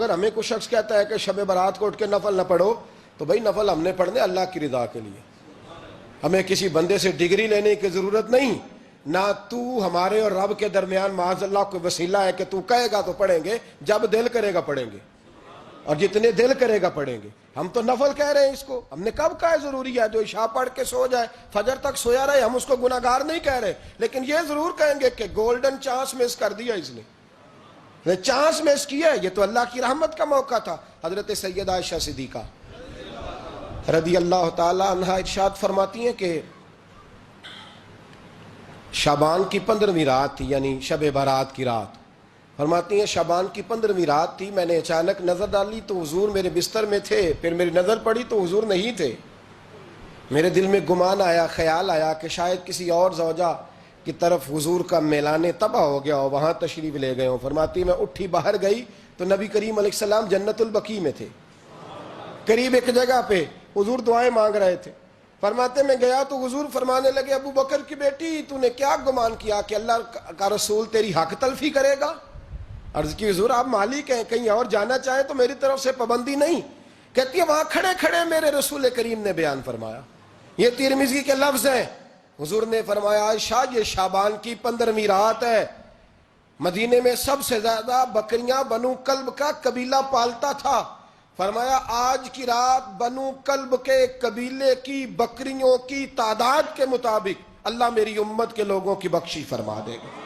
اگر ہمیں کوئی شخص کہتا ہے کہ شب برات کو اٹھ کے نفل نہ پڑھو، تو بھائی نفل ہم نے پڑھنے اللہ کی رضا کے لیے، ہمیں کسی بندے سے ڈگری لینے کی ضرورت نہیں، نہ تو ہمارے اور رب کے درمیان معاذ اللہ کوئی وسیلہ ہے کہ تو کہے گا تو پڑھیں گے، جب دل کرے گا پڑھیں گے، اور جتنے دل کرے گا پڑھیں گے۔ ہم تو نفل کہہ رہے ہیں اس کو، ہم نے کب کہا ہے ضروری ہے جو عشاء پڑھ کے سو جائے فجر تک سویا رہے، ہم اس کو گناہگار نہیں کہہ رہے، لیکن یہ ضرور کہیں گے کہ گولڈن چانس مس کر دیا اس نے چانس مس کیا ہے، یہ تو اللہ کی رحمت کا موقع تھا۔ حضرت سیدہ عائشہ صدیقہ رضی اللہ تعالی عنہ ارشاد فرماتی ہیں کہ شعبان کی 15ویں رات تھی، یعنی شب برات کی رات، فرماتی ہیں شعبان کی 15ویں رات تھی، میں نے اچانک نظر ڈالی تو حضور میرے بستر میں تھے، پھر میری نظر پڑی تو حضور نہیں تھے، میرے دل میں گمان آیا، خیال آیا کہ شاید کسی اور زوجہ کی طرف حضور کا میلان تباہ ہو گیا ہو، وہاں تشریف لے گئے ہوں۔ فرماتی میں اٹھی باہر گئی تو نبی کریم علیہ السلام جنت البقیع میں تھے، قریب ایک جگہ پہ حضور دعائیں مانگ رہے تھے۔ فرماتے میں گیا تو حضور فرمانے لگے ابو بکر کی بیٹی تو نے کیا گمان کیا کہ اللہ کا رسول تیری حق تلفی کرے گا؟ عرض کی حضور آپ مالک ہیں، کہیں اور جانا چاہیں تو میری طرف سے پابندی نہیں۔ کہتی ہے وہاں کھڑے کھڑے میرے رسول کریم نے بیان فرمایا، یہ ترمذی کے لفظ ہیں، حضور نے فرمایا عائشہ یہ شعبان کی 15ویں رات ہے، مدینے میں سب سے زیادہ بکریاں بنو کلب کا قبیلہ پالتا تھا، فرمایا آج کی رات بنو کلب کے قبیلے کی بکریوں کی تعداد کے مطابق اللہ میری امت کے لوگوں کی بخشی فرما دے گا۔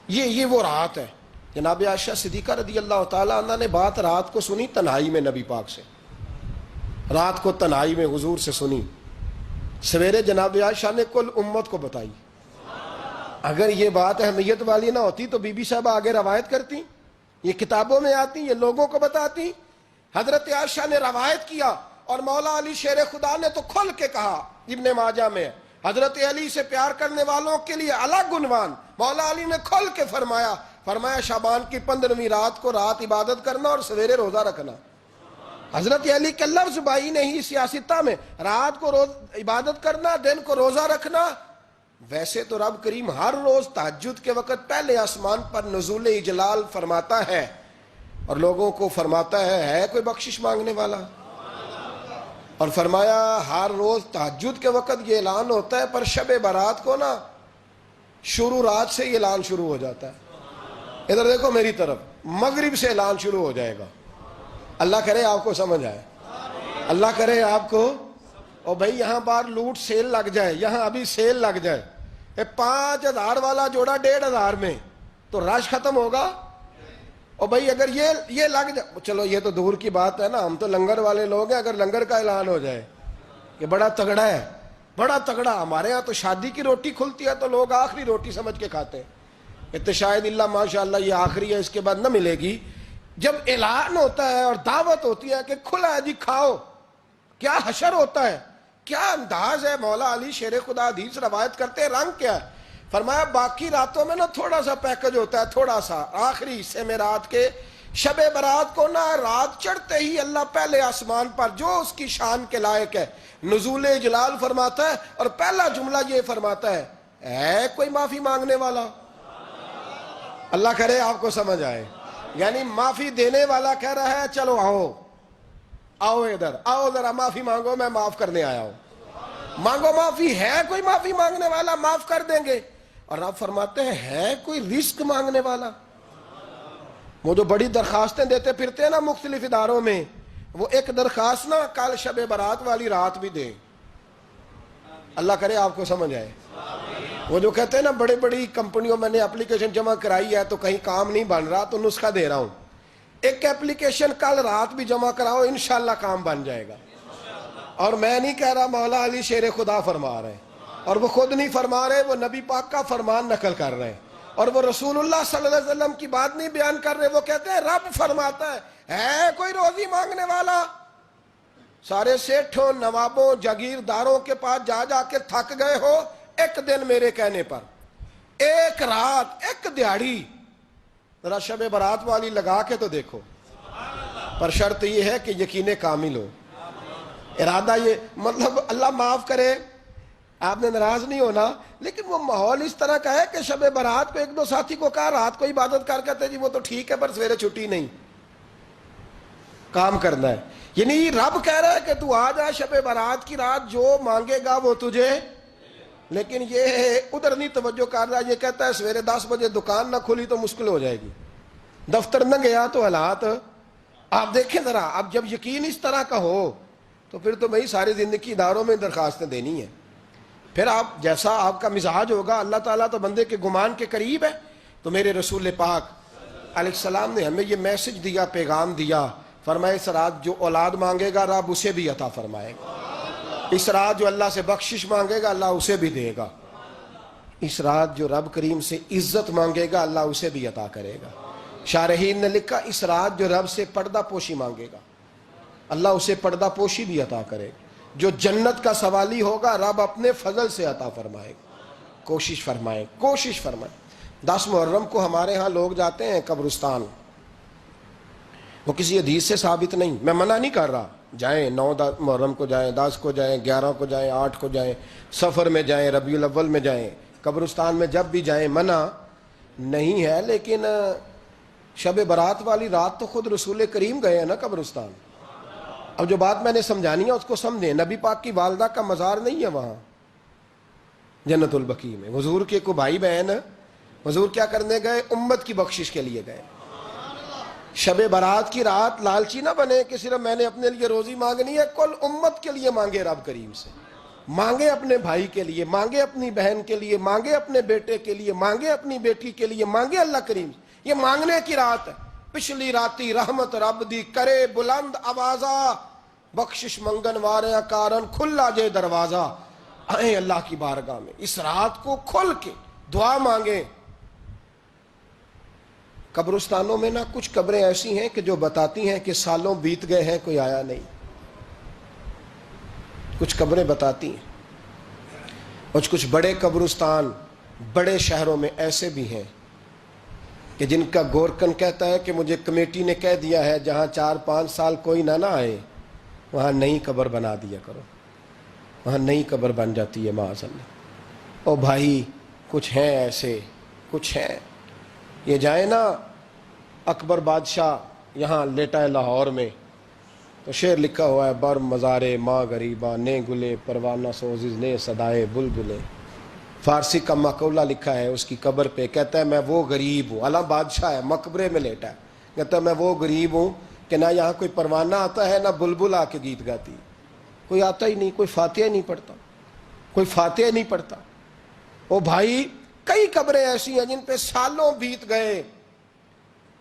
یہ وہ رات ہے۔ جناب عائشہ صدیقہ رضی اللہ تعالیٰ عنہ نے بات رات کو سنی تنہائی میں، نبی پاک سے رات کو تنہائی میں حضور سے سنی، سویرے جناب عائشہ نے کل امت کو بتائی۔ اگر یہ بات اہمیت والی نہ ہوتی تو بی بی صاحبہ آگے روایت کرتی، یہ کتابوں میں آتی، یہ لوگوں کو بتاتی۔ حضرت عائشہ نے روایت کیا اور مولا علی شیر خدا نے تو کھل کے کہا، ابن ماجہ میں حضرت علی سے پیار کرنے والوں کے لیے الگ عنوان، مولا علی نے کھل کے فرمایا شعبان کی 15ویں رات کو رات عبادت کرنا اور سویرے روزہ رکھنا۔ حضرت علی کے لفظ بائی نہیں سیاستہ میں، رات کو عبادت کرنا، دن کو روزہ رکھنا۔ ویسے تو رب کریم ہر روز تہجد کے وقت پہلے آسمان پر نزول اجلال فرماتا ہے اور لوگوں کو فرماتا ہے کوئی بخشش مانگنے والا؟ اور فرمایا ہر روز تہجد کے وقت یہ اعلان ہوتا ہے، پر شب برات کو نا شروع رات سے یہ اعلان شروع ہو جاتا ہے۔ ادھر دیکھو میری طرف، مغرب سے اعلان شروع ہو جائے گا۔ اللہ کرے آپ کو سمجھ آئے، اللہ کرے آپ کو۔ اور بھائی یہاں باہر لوٹ سیل لگ جائے، یہاں ابھی سیل لگ جائے، 5000 والا جوڑا 1500 میں، تو رش ختم ہوگا؟ اور بھائی اگر یہ لگ جائے، چلو یہ تو دور کی بات ہے نا، ہم تو لنگر والے لوگ ہیں، اگر لنگر کا اعلان ہو جائے کہ بڑا تگڑا ہے، بڑا تگڑا، ہمارے ہاں تو شادی کی روٹی کھلتی ہے تو لوگ آخری روٹی سمجھ کے کھاتے ہیں، تو شاید اللہ ماشاءاللہ یہ آخری ہے، اس کے بعد نہ ملے گی۔ جب اعلان ہوتا ہے اور دعوت ہوتی ہے کہ کھلا ہے جی کھاؤ، کیا حشر ہوتا ہے، کیا انداز ہے۔ مولا علی شیر خدا حدیث روایت کرتے ہیں، رنگ کیا ہے؟ فرمایا باقی راتوں میں نا تھوڑا سا پیکج ہوتا ہے، تھوڑا سا، آخری حصے میں رات کے شب برات کو نا رات چڑھتے ہی اللہ پہلے آسمان پر جو اس کی شان کے لائق ہے نزول جلال فرماتا ہے، اور پہلا جملہ یہ فرماتا ہے کوئی معافی مانگنے والا؟ اللہ کرے آپ کو سمجھ آئے، یعنی معافی دینے والا کہہ رہا ہے چلو آؤ ادھر، آؤ ذرا معافی مانگو، میں معاف کرنے آیا ہوں، مانگو معافی۔ ہے کوئی معافی مانگنے والا؟ معاف کر دیں گے۔ اور آپ فرماتے ہیں ہے کوئی رزق مانگنے والا؟ وہ جو بڑی درخواستیں دیتے پھرتے ہیں نا مختلف اداروں میں، وہ ایک درخواست نا کل شب برات والی رات بھی دیں۔ اللہ کرے آپ کو سمجھ آئے۔ وہ جو کہتے ہیں نا بڑی بڑی کمپنیوں میں نے اپلیکیشن جمع کرائی ہے تو کہیں کام نہیں بن رہا تو نسخہ دے رہا ہوں، ایک اپلیکیشن کل رات بھی جمع کراؤ انشاءاللہ کام بن جائے گا۔ اور میں نہیں کہہ رہا، مولا علی شیر خدا فرما رہے ہیں، اور وہ خود نہیں فرما رہے، وہ نبی پاک کا فرمان نقل کر رہے ہیں، اور وہ رسول اللہ صلی اللہ علیہ وسلم کی بات نہیں بیان کر رہے، وہ کہتے ہیں رب فرماتا ہے کوئی روزی مانگنے والا؟ سارے سیٹھوں، نوابوں، جاگیرداروں کے پاس جا جا کے تھک گئے ہو، ایک دن میرے کہنے پر، ایک رات، ایک دیہڑی ذرا شب برات والی لگا کے تو دیکھو۔ پر شرط یہ ہے کہ یقین کامل ہو، ارادہ یہ، مطلب اللہ معاف کرے، آپ نے ناراض نہیں ہونا، لیکن وہ ماحول اس طرح کا ہے کہ شب برات کو ایک دو ساتھی کو کہا رات کو عبادت کر کہتے جی وہ تو ٹھیک ہے پر سویرے چھٹی نہیں، کام کرنا ہے. یعنی رب کہہ رہا ہے کہ تو آ جا شب برات کی رات، جو مانگے گا وہ تجھے، لیکن یہ ادھر نہیں توجہ کر رہا. یہ کہتا ہے سویرے 10 بجے دکان نہ کھلی تو مشکل ہو جائے گی، دفتر نہ گیا تو حالات آپ دیکھیں ذرا. اب جب یقین اس طرح کا ہو تو پھر تو بھائی ساری زندگی اداروں میں درخواستیں دینی ہیں. پھر آپ جیسا آپ کا مزاج ہوگا، اللہ تعالیٰ تو بندے کے گمان کے قریب ہے. تو میرے رسول پاک علیہ السلام نے ہمیں یہ میسج دیا، پیغام دیا، فرمائے اس رات جو اولاد مانگے گا رب اسے بھی عطا فرمائے گا. اس رات جو اللہ سے بخشش مانگے گا اللہ اسے بھی دے گا. اس رات جو رب کریم سے عزت مانگے گا اللہ اسے بھی عطا کرے گا. شارحین نے لکھا اس رات جو رب سے پردہ پوشی مانگے گا اللہ اسے پردہ پوشی بھی عطا کرے گا. جو جنت کا سوالی ہوگا رب اپنے فضل سے عطا فرمائے گا. کوشش فرمائیں، کوشش فرمائیں. 10 محرم کو ہمارے ہاں لوگ جاتے ہیں قبرستان، وہ کسی حدیث سے ثابت نہیں، میں منع نہیں کر رہا، جائیں 9 محرم کو جائیں، 10 کو جائیں، 11 کو جائیں، 8 کو جائیں، سفر میں جائیں، ربیع الاول میں جائیں، قبرستان میں جب بھی جائیں منع نہیں ہے. لیکن شب برات والی رات تو خود رسول کریم گئے ہیں نا قبرستان. اب جو بات میں نے سمجھانی ہے اس کو سمجھیں. نبی پاک کی والدہ کا مزار نہیں ہے وہاں جنت البقیع میں. حضور کے کو بھائی بہن، حضور کیا کرنے گئے؟ امت کی بخشش کے لیے گئے. شب برات کی رات لالچی نہ بنے کہ صرف میں نے اپنے لیے روزی مانگنی ہے، کل امت کے لیے مانگے رب کریم سے. مانگے اپنے بھائی کے لیے، مانگے اپنی بہن کے لیے، مانگے اپنے بیٹے کے لیے، مانگے اپنی بیٹی کے لیے، مانگے اللہ کریم سے. یہ مانگنے کی رات ہے. پچھلی راتی رحمت رب دی کرے بلند آوازہ، بخشش منگن واریاں کارن کھلا جے دروازہ. آئیں اللہ کی بارگاہ میں اس رات کو کھل کے دعا مانگیں. قبرستانوں میں نا کچھ قبریں ایسی ہیں کہ جو بتاتی ہیں کہ سالوں بیت گئے ہیں کوئی آیا نہیں. کچھ قبریں بتاتی ہیں. اور کچھ بڑے قبرستان بڑے شہروں میں ایسے بھی ہیں کہ جن کا گورکن کہتا ہے کہ مجھے کمیٹی نے کہہ دیا ہے جہاں 4-5 سال کوئی نہ آئے وہاں نئی قبر بنا دیا کرو. وہاں نئی قبر بن جاتی ہے معاذ اللہ. او بھائی کچھ ہیں ایسے، کچھ ہیں. یہ جائیں نا اکبر بادشاہ یہاں لیٹا ہے لاہور میں، تو شعر لکھا ہوا ہے بر مزارے ماں غریباں نے گلے پروانہ سوزز نے صدائے بلبلے. فارسی کا مقولہ لکھا ہے اس کی قبر پہ، کہتا ہے میں وہ غریب ہوں. اعلیٰ بادشاہ ہے مقبرے میں لیٹا ہے، کہتا ہے میں وہ غریب ہوں کہ نہ یہاں کوئی پروانہ آتا ہے نہ بلبل آ کے گیت گاتی. کوئی آتا ہی نہیں، کوئی فاتحہ نہیں پڑھتا، کوئی فاتحہ نہیں پڑھتا. او بھائی کئی قبریں ایسی ہیں جن پہ سالوں بیت گئے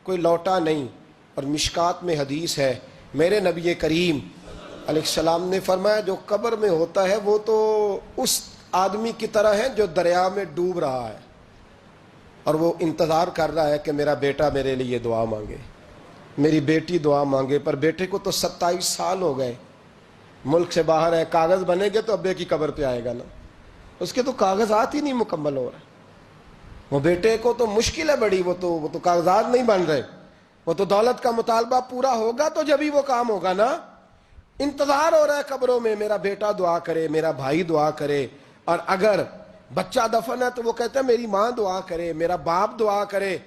کوئی لوٹا نہیں. اور مشکات میں حدیث ہے میرے نبی کریم علیہ السلام نے فرمایا جو قبر میں ہوتا ہے وہ تو اس آدمی کی طرح ہے جو دریا میں ڈوب رہا ہے اور وہ انتظار کر رہا ہے کہ میرا بیٹا میرے لیے دعا مانگے، میری بیٹی دعا مانگے. پر بیٹے کو تو 27 سال ہو گئے، ملک سے باہر ہے، کاغذ بنے گے تو ابے کی قبر پہ آئے گا نا. اس کے تو کاغذات ہی نہیں مکمل ہو رہے. وہ بیٹے کو تو مشکل ہے بڑی، وہ تو کاغذات نہیں بن رہے. وہ تو دولت کا مطالبہ پورا ہوگا تو جب ہی وہ کام ہوگا نا. انتظار ہو رہا ہے قبروں میں میرا بیٹا دعا کرے، میرا بھائی دعا کرے. اور اگر بچہ دفن ہے تو وہ کہتا ہے میری ماں دعا کرے، میرا باپ دعا کرے.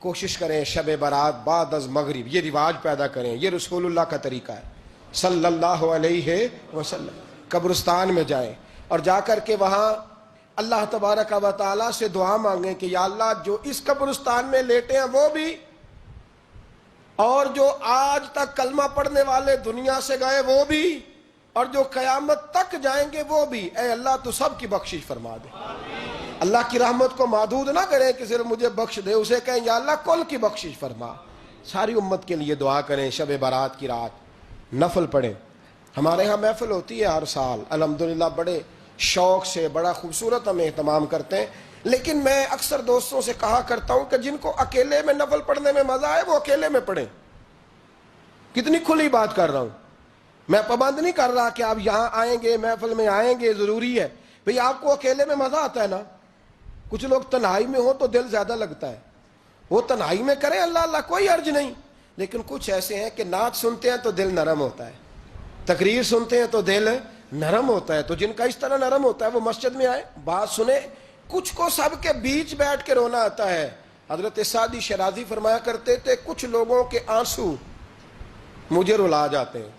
کوشش کریں شب برات بعد از مغرب یہ رواج پیدا کریں. یہ رسول اللہ کا طریقہ ہے صلی اللہ علیہ وسلم. قبرستان میں جائیں اور جا کر کے وہاں اللہ تبارک و تعالیٰ سے دعا مانگیں کہ یا اللہ جو اس قبرستان میں لیٹے ہیں وہ بھی، اور جو آج تک کلمہ پڑھنے والے دنیا سے گئے وہ بھی، اور جو قیامت تک جائیں گے وہ بھی. اے اللہ تو سب کی بخشش فرما دے. اللہ کی رحمت کو محدود نہ کریں کہ صرف مجھے بخش دے، اسے کہیں یا اللہ کل کی بخشش فرما. ساری امت کے لیے دعا کریں. شب برات کی رات نفل پڑھیں. ہمارے ہاں محفل ہوتی ہے ہر سال الحمدللہ، بڑے شوق سے بڑا خوبصورت ہم اہتمام کرتے ہیں. لیکن میں اکثر دوستوں سے کہا کرتا ہوں کہ جن کو اکیلے میں نفل پڑھنے میں مزہ آئے وہ اکیلے میں پڑھیں. کتنی کھلی بات کر رہا ہوں. میں پابند نہیں کر رہا کہ آپ یہاں آئیں گے محفل میں آئیں گے ضروری ہے. بھئی آپ کو اکیلے میں مزہ آتا ہے نا. کچھ لوگ تنہائی میں ہوں تو دل زیادہ لگتا ہے، وہ تنہائی میں کریں اللہ اللہ کوئی عرض نہیں. لیکن کچھ ایسے ہیں کہ نعت سنتے ہیں تو دل نرم ہوتا ہے، تقریر سنتے ہیں تو دل نرم ہوتا ہے. تو جن کا اس طرح نرم ہوتا ہے وہ مسجد میں آئے, بات سنے. کچھ کو سب کے بیچ بیٹھ کے رونا آتا ہے. حضرت سعدی شرازی فرمایا کرتے تھے کچھ لوگوں کے آنسو مجھے رلا جاتے ہیں.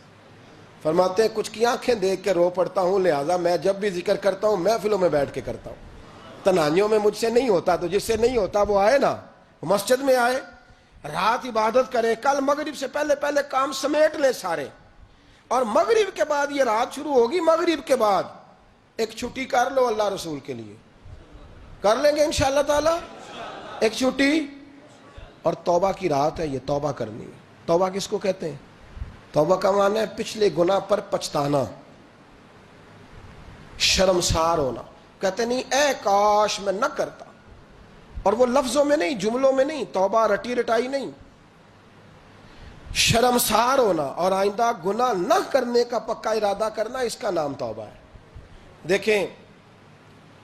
فرماتے ہیں کچھ کی آنکھیں دیکھ کے رو پڑتا ہوں, لہذا میں جب بھی ذکر کرتا ہوں محفلوں میں بیٹھ کے کرتا ہوں. تنہائیوں میں مجھ سے نہیں ہوتا, تو جس سے نہیں ہوتا وہ آئے نا, مسجد میں آئے, رات عبادت کرے. کل مغرب سے پہلے پہلے کام سمیٹ لیں سارے, اور مغرب کے بعد یہ رات شروع ہوگی, مغرب کے بعد ایک چھٹی کر لو اللہ رسول کے لیے. کر لیں گے انشاءاللہ تعالی ایک چھٹی. اور توبہ کی رات ہے یہ, توبہ کرنی ہے. توبہ کس کو کہتے ہیں؟ توبہ کا معنی ہے پچھلے گناہ پر پچھتانا, شرمسار ہونا. کہتے نہیں اے کاش میں نہ کرتا, اور وہ لفظوں میں نہیں, جملوں میں نہیں, توبہ رٹی رٹائی نہیں. شرمسار ہونا اور آئندہ گناہ نہ کرنے کا پکا ارادہ کرنا, اس کا نام توبہ ہے. دیکھیں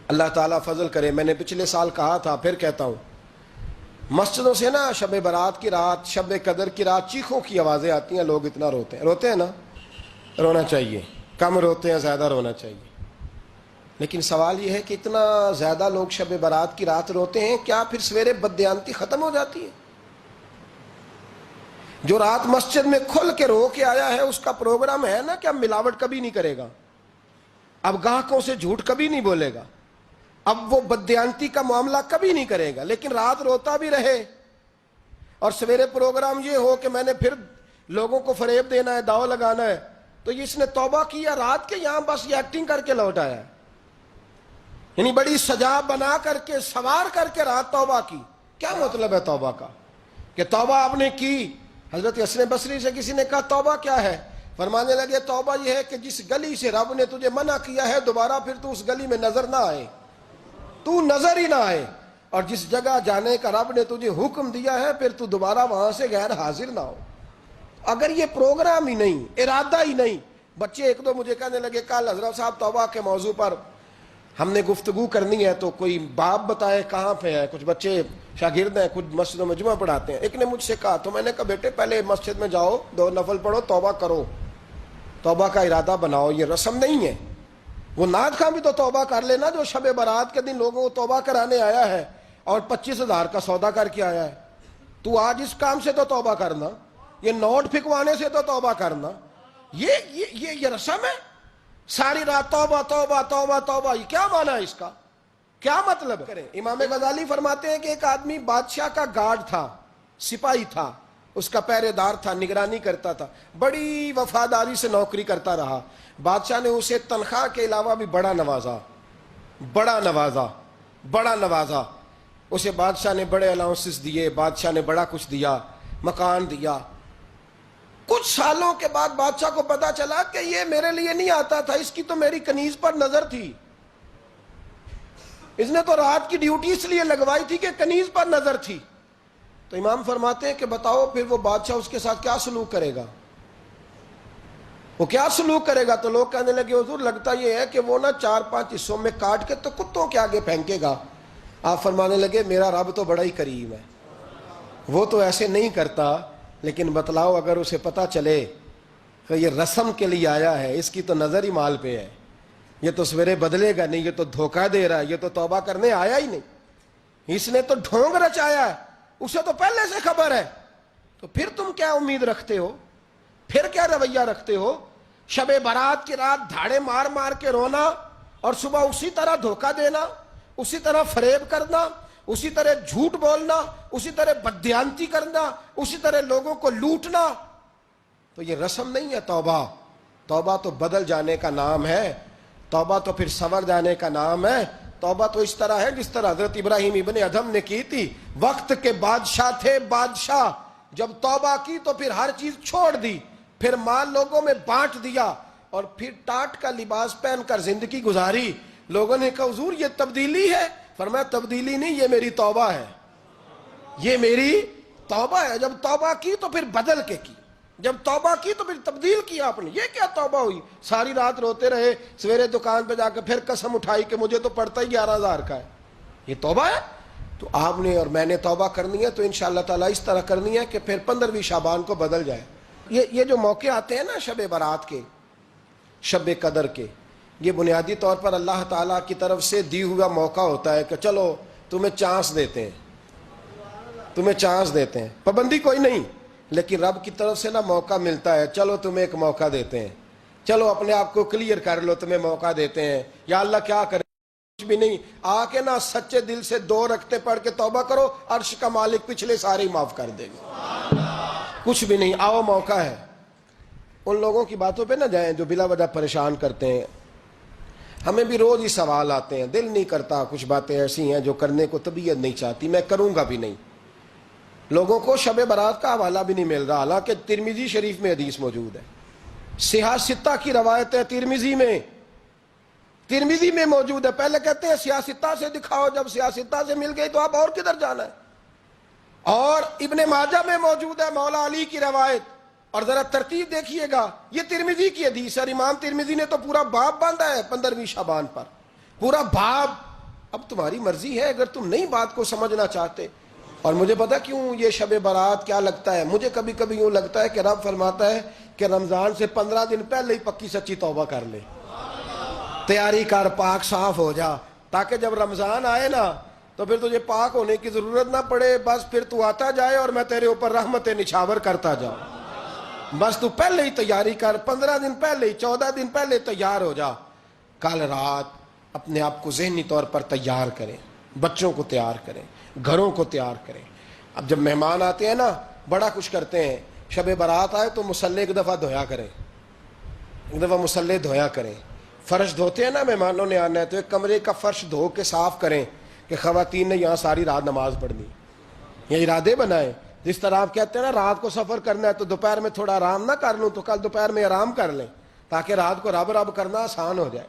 اللہ تعالیٰ فضل کرے, میں نے پچھلے سال کہا تھا پھر کہتا ہوں, مسجدوں سے نا شب برات کی رات, شب قدر کی رات چیخوں کی آوازیں آتی ہیں, لوگ اتنا روتے ہیں. روتے ہیں نا, رونا چاہیے. کم روتے ہیں, زیادہ رونا چاہیے. لیکن سوال یہ ہے کہ اتنا زیادہ لوگ شب برات کی رات روتے ہیں, کیا پھر سویرے بددیانتی ختم ہو جاتی ہے؟ جو رات مسجد میں کھل کے رو کے آیا ہے اس کا پروگرام ہے نا کہ اب ملاوٹ کبھی نہیں کرے گا, اب گاہکوں سے جھوٹ کبھی نہیں بولے گا, اب وہ بددیانتی کا معاملہ کبھی نہیں کرے گا. لیکن رات روتا بھی رہے اور سویرے پروگرام یہ ہو کہ میں نے پھر لوگوں کو فریب دینا ہے, داؤ لگانا ہے, تو اس نے توبہ کیا رات کے, یہاں بس یہ ایکٹنگ کر کے لوٹ آیا ہے. یعنی بڑی سجا بنا کر کے, سوار کر کے رات توبہ کی. کیا مطلب ہے توبہ کا؟ کہ توبہ آپ نے کی. حضرت حسن بصری سے کسی نے کہا توبہ کیا ہے؟ فرمانے لگے توبہ یہ ہے کہ جس گلی سے رب نے تجھے منع کیا ہے دوبارہ پھر تو اس گلی میں نظر نہ آئے, تو نظر ہی نہ آئے. اور جس جگہ جانے کا رب نے تجھے حکم دیا ہے پھر تو دوبارہ وہاں سے غیر حاضر نہ ہو. اگر یہ پروگرام ہی نہیں, ارادہ ہی نہیں. بچے ایک دو مجھے کہنے لگے کل حضرت صاحب توبہ کے موضوع پر ہم نے گفتگو کرنی ہے, تو کوئی باب بتائے کہاں پہ ہے. کچھ بچے شاگرد ہیں, کچھ مسجدوں میں جمعہ پڑھاتے ہیں. ایک نے مجھ سے کہا, تو میں نے کہا بیٹے پہلے مسجد میں جاؤ, 2 نفل پڑھو, توبہ کرو, توبہ کا ارادہ بناؤ. یہ رسم نہیں ہے. وہ نعت خواں بھی تو توبہ کر لینا جو شب برات کے دن لوگوں کو توبہ کرانے آیا ہے اور 25,000 کا سودا کر کے آیا ہے. تو آج اس کام سے تو توبہ کرنا, یہ نوٹ پھکوانے سے تو توبہ کرنا. یہ رسم ہے. ساری رات توبہ توبہ توبہ توبہ, یہ کیا معنی ہے اس کا؟ کیا مطلب کریں؟ امام غزالی فرماتے ہیں کہ ایک آدمی بادشاہ کا گارڈ تھا, سپاہی تھا, اس کا پہرے دار تھا, نگرانی کرتا تھا, بڑی وفاداری سے نوکری کرتا رہا. بادشاہ نے اسے تنخواہ کے علاوہ بھی بڑا نوازا, بڑا نوازا, بڑا نوازا. اسے بادشاہ نے بڑے الاؤنسز دیے, بادشاہ نے بڑا کچھ دیا, مکان دیا. کچھ سالوں کے بعد بادشاہ کو پتا چلا کہ یہ میرے لیے نہیں آتا تھا, اس کی تو میری کنیز پر نظر تھی. اس نے تو رات کی ڈیوٹی اس لیے لگوائی تھی کہ کنیز پر نظر تھی. تو امام فرماتے ہیں کہ بتاؤ پھر وہ بادشاہ اس کے ساتھ کیا سلوک کرے گا؟ وہ کیا سلوک کرے گا؟ تو لوگ کہنے لگے حضور لگتا یہ ہے کہ وہ نا 4-5 حصوں میں کاٹ کے تو کتوں کے آگے پھینکے گا. آپ فرمانے لگے میرا رب تو بڑا ہی کریم ہے, وہ تو ایسے نہیں کرتا. لیکن بتلاؤ اگر اسے پتا چلے کہ یہ رسم کے لیے آیا ہے, اس کی تو نظر ہی مال پہ ہے, یہ تو سویرے بدلے گا نہیں, یہ تو دھوکہ دے رہا ہے, یہ تو توبہ کرنے آیا ہی نہیں, اس نے تو ڈھونگ رچایا ہے, اسے تو پہلے سے خبر ہے. تو پھر تم کیا امید رکھتے ہو؟ پھر کیا رویہ رکھتے ہو؟ شب برات کی رات دھاڑے مار مار کے رونا اور صبح اسی طرح دھوکہ دینا, اسی طرح فریب کرنا, اسی طرح جھوٹ بولنا, اسی طرح بددیانتی کرنا, اسی طرح لوگوں کو لوٹنا. تو یہ رسم نہیں ہے توبہ. توبہ تو بدل جانے کا نام ہے, توبہ تو پھر سنور جانے کا نام ہے. توبہ تو اس طرح ہے جس طرح حضرت ابراہیم ابن ادھم نے کی تھی. وقت کے بادشاہ تھے, بادشاہ جب توبہ کی تو پھر ہر چیز چھوڑ دی, پھر مال لوگوں میں بانٹ دیا اور پھر ٹاٹ کا لباس پہن کر زندگی گزاری. لوگوں نے کہا حضور یہ تبدیلی ہے. فرمایا تبدیلی نہیں, یہ میری توبہ ہے, یہ میری توبہ ہے. جب توبہ کی تو پھر بدل کے کی, جب توبہ کی تو پھر تبدیل کیا آپ نے. یہ کیا توبہ ہوئی؟ ساری رات روتے رہے, سویرے دکان پہ جا کے پھر قسم اٹھائی کہ مجھے تو پڑتا ہی 11,000 کا ہے. یہ توبہ ہے؟ تو آپ نے اور میں نے توبہ کرنی ہے تو انشاءاللہ تعالیٰ اس طرح کرنی ہے کہ پھر 15ویں شعبان کو بدل جائے. یہ جو موقع آتے ہیں نا شب برات کے, شب قدر کے, یہ بنیادی طور پر اللہ تعالیٰ کی طرف سے دی ہوا موقع ہوتا ہے کہ چلو تمہیں چانس دیتے ہیں، تمہیں چانس دیتے ہیں، پابندی کوئی نہیں، لیکن رب کی طرف سے نا موقع ملتا ہے، چلو تمہیں ایک موقع دیتے ہیں، چلو اپنے آپ کو کلیئر کر لو، تمہیں موقع دیتے ہیں، یا اللہ کیا کرے، کچھ بھی نہیں، آ کے نا سچے دل سے 2 رکعتیں پڑھ کے توبہ کرو، عرش کا مالک پچھلے سارے معاف کر دے گا، کچھ بھی نہیں، آؤ موقع ہے۔ ان لوگوں کی باتوں پہ نہ جائیں جو بلا وجہ پریشان کرتے ہیں، ہمیں بھی روز ہی سوال آتے ہیں، دل نہیں کرتا، کچھ باتیں ایسی ہیں جو کرنے کو طبیعت نہیں چاہتی، میں کروں گا بھی نہیں۔ لوگوں کو شب برات کا حوالہ بھی نہیں مل رہا، حالانکہ ترمذی شریف میں حدیث موجود ہے، صحاح ستہ کی روایت ہے، ترمذی میں موجود ہے۔ پہلے کہتے ہیں صحاح ستہ سے دکھاؤ، جب صحاح ستہ سے مل گئی تو آپ اور کدھر جانا ہے؟ اور ابن ماجہ میں موجود ہے مولا علی کی روایت، اور ذرا ترتیب دیکھیے گا، یہ ترمذی کی حدیث ہے، اور امام ترمذی نے تو پورا باب باندھا ہے 15ویں شعبان پر، پورا باب۔ اب تمہاری مرضی ہے، اگر تم نئی بات کو سمجھنا چاہتے۔ اور مجھے پتا کیوں یہ شب برات کیا لگتا ہے، مجھے کبھی کبھی یوں لگتا ہے کہ رب فرماتا ہے کہ رمضان سے 15 دن پہلے ہی پکی سچی توبہ کر لے، تیاری کر، پاک صاف ہو جا، تاکہ جب رمضان آئے نا تو پھر تجھے پاک ہونے کی ضرورت نہ پڑے، بس پھر تو آتا جائے اور میں تیرے اوپر رحمتیں نچھاور کرتا جاؤں۔ بس تو پہلے ہی تیاری کر، 15 دن پہلے ہی، 14 دن پہلے تیار ہو جا۔ کل رات اپنے آپ کو ذہنی طور پر تیار کریں، بچوں کو تیار کریں، گھروں کو تیار کریں۔ اب جب مہمان آتے ہیں نا بڑا کچھ کرتے ہیں، شب برات آئے تو مصلے ایک دفعہ دھویا کریں، ایک دفعہ مصلے دھویا کریں۔ فرش دھوتے ہیں نا، مہمانوں نے آنا ہے تو ایک کمرے کا فرش دھو کے صاف کریں کہ خواتین نے یہاں ساری رات نماز پڑھنی، یہ ارادے بنائیں۔ جس طرح آپ کہتے ہیں نا رات کو سفر کرنا ہے تو دوپہر میں تھوڑا آرام نہ کر لوں تو کل دوپہر میں آرام کر لیں، تاکہ رات کو رب رب کرنا آسان ہو جائے،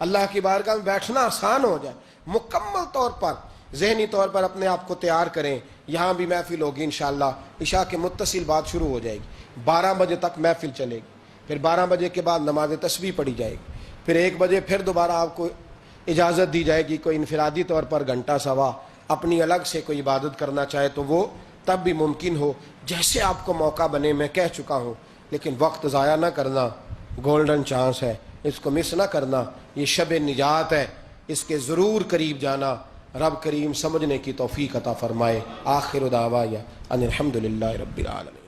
اللہ کی بارگاہ میں بیٹھنا آسان ہو جائے۔ مکمل طور پر ذہنی طور پر اپنے آپ کو تیار کریں۔ یہاں بھی محفل ہوگی انشاءاللہ، عشاء کے متصل بعد شروع ہو جائے گی، 12 بجے تک محفل چلے گی، پھر 12 بجے کے بعد نماز تسبیح پڑھی جائے گی، پھر 1 بجے پھر دوبارہ آپ کو اجازت دی جائے گی، کوئی انفرادی طور پر گھنٹہ سوا اپنی الگ سے کوئی عبادت کرنا چاہے تو وہ تب بھی ممکن ہو، جیسے آپ کو موقع بنے۔ میں کہہ چکا ہوں، لیکن وقت ضائع نہ کرنا، گولڈن چانس ہے، اس کو مس نہ کرنا، یہ شب نجات ہے، اس کے ضرور قریب جانا۔ رب کریم سمجھنے کی توفیق عطا فرمائے۔ آخر دعوایا ان الحمدللہ رب العالمین۔